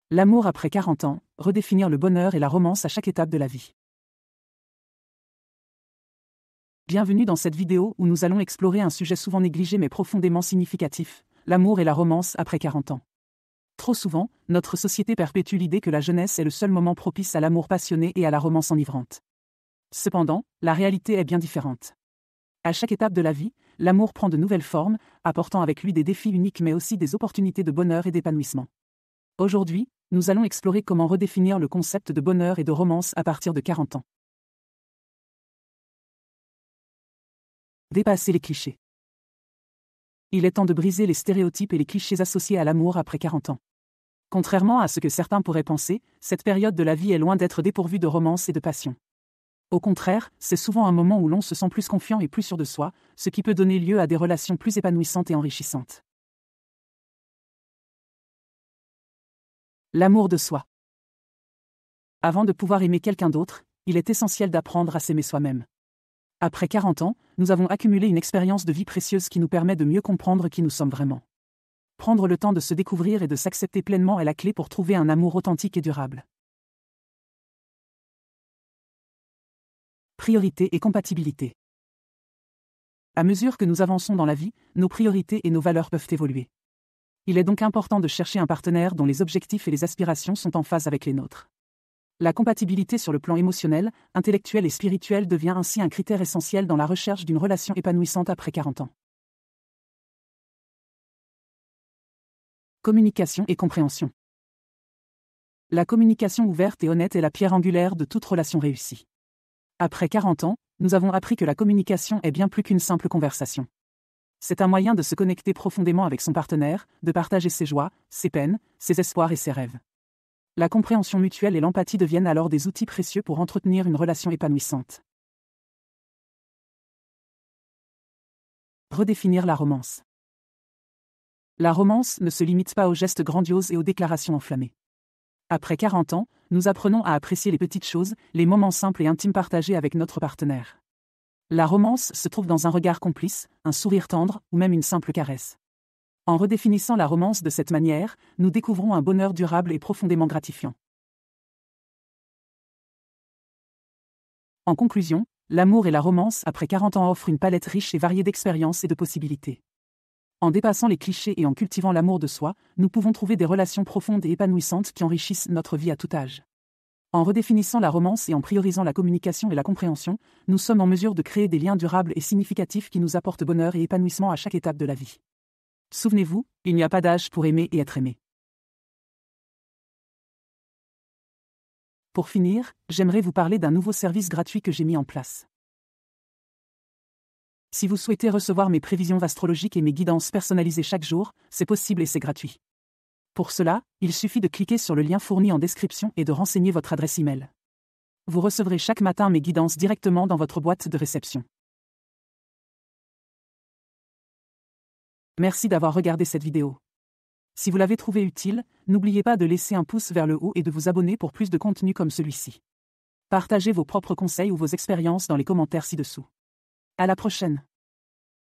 L'amour après 40 ans, redéfinir le bonheur et la romance à chaque étape de la vie. Bienvenue dans cette vidéo où nous allons explorer un sujet souvent négligé mais profondément significatif, l'amour et la romance après 40 ans. Trop souvent, notre société perpétue l'idée que la jeunesse est le seul moment propice à l'amour passionné et à la romance enivrante. Cependant, la réalité est bien différente. À chaque étape de la vie, l'amour prend de nouvelles formes, apportant avec lui des défis uniques mais aussi des opportunités de bonheur et d'épanouissement. Aujourd'hui, nous allons explorer comment redéfinir le concept de bonheur et de romance à partir de 40 ans. Dépasser les clichés. Il est temps de briser les stéréotypes et les clichés associés à l'amour après 40 ans. Contrairement à ce que certains pourraient penser, cette période de la vie est loin d'être dépourvue de romance et de passion. Au contraire, c'est souvent un moment où l'on se sent plus confiant et plus sûr de soi, ce qui peut donner lieu à des relations plus épanouissantes et enrichissantes. L'amour de soi. Avant de pouvoir aimer quelqu'un d'autre, il est essentiel d'apprendre à s'aimer soi-même. Après 40 ans, nous avons accumulé une expérience de vie précieuse qui nous permet de mieux comprendre qui nous sommes vraiment. Prendre le temps de se découvrir et de s'accepter pleinement est la clé pour trouver un amour authentique et durable. Priorité et compatibilité. À mesure que nous avançons dans la vie, nos priorités et nos valeurs peuvent évoluer. Il est donc important de chercher un partenaire dont les objectifs et les aspirations sont en phase avec les nôtres. La compatibilité sur le plan émotionnel, intellectuel et spirituel devient ainsi un critère essentiel dans la recherche d'une relation épanouissante après 40 ans. Communication et compréhension. La communication ouverte et honnête est la pierre angulaire de toute relation réussie. Après 40 ans, nous avons appris que la communication est bien plus qu'une simple conversation. C'est un moyen de se connecter profondément avec son partenaire, de partager ses joies, ses peines, ses espoirs et ses rêves. La compréhension mutuelle et l'empathie deviennent alors des outils précieux pour entretenir une relation épanouissante. Redéfinir la romance. La romance ne se limite pas aux gestes grandioses et aux déclarations enflammées. Après 40 ans, nous apprenons à apprécier les petites choses, les moments simples et intimes partagés avec notre partenaire. La romance se trouve dans un regard complice, un sourire tendre ou même une simple caresse. En redéfinissant la romance de cette manière, nous découvrons un bonheur durable et profondément gratifiant. En conclusion, l'amour et la romance après 40 ans offrent une palette riche et variée d'expériences et de possibilités. En dépassant les clichés et en cultivant l'amour de soi, nous pouvons trouver des relations profondes et épanouissantes qui enrichissent notre vie à tout âge. En redéfinissant la romance et en priorisant la communication et la compréhension, nous sommes en mesure de créer des liens durables et significatifs qui nous apportent bonheur et épanouissement à chaque étape de la vie. Souvenez-vous, il n'y a pas d'âge pour aimer et être aimé. Pour finir, j'aimerais vous parler d'un nouveau service gratuit que j'ai mis en place. Si vous souhaitez recevoir mes prévisions astrologiques et mes guidances personnalisées chaque jour, c'est possible et c'est gratuit. Pour cela, il suffit de cliquer sur le lien fourni en description et de renseigner votre adresse email. Vous recevrez chaque matin mes guidances directement dans votre boîte de réception. Merci d'avoir regardé cette vidéo. Si vous l'avez trouvée utile, n'oubliez pas de laisser un pouce vers le haut et de vous abonner pour plus de contenu comme celui-ci. Partagez vos propres conseils ou vos expériences dans les commentaires ci-dessous. À la prochaine.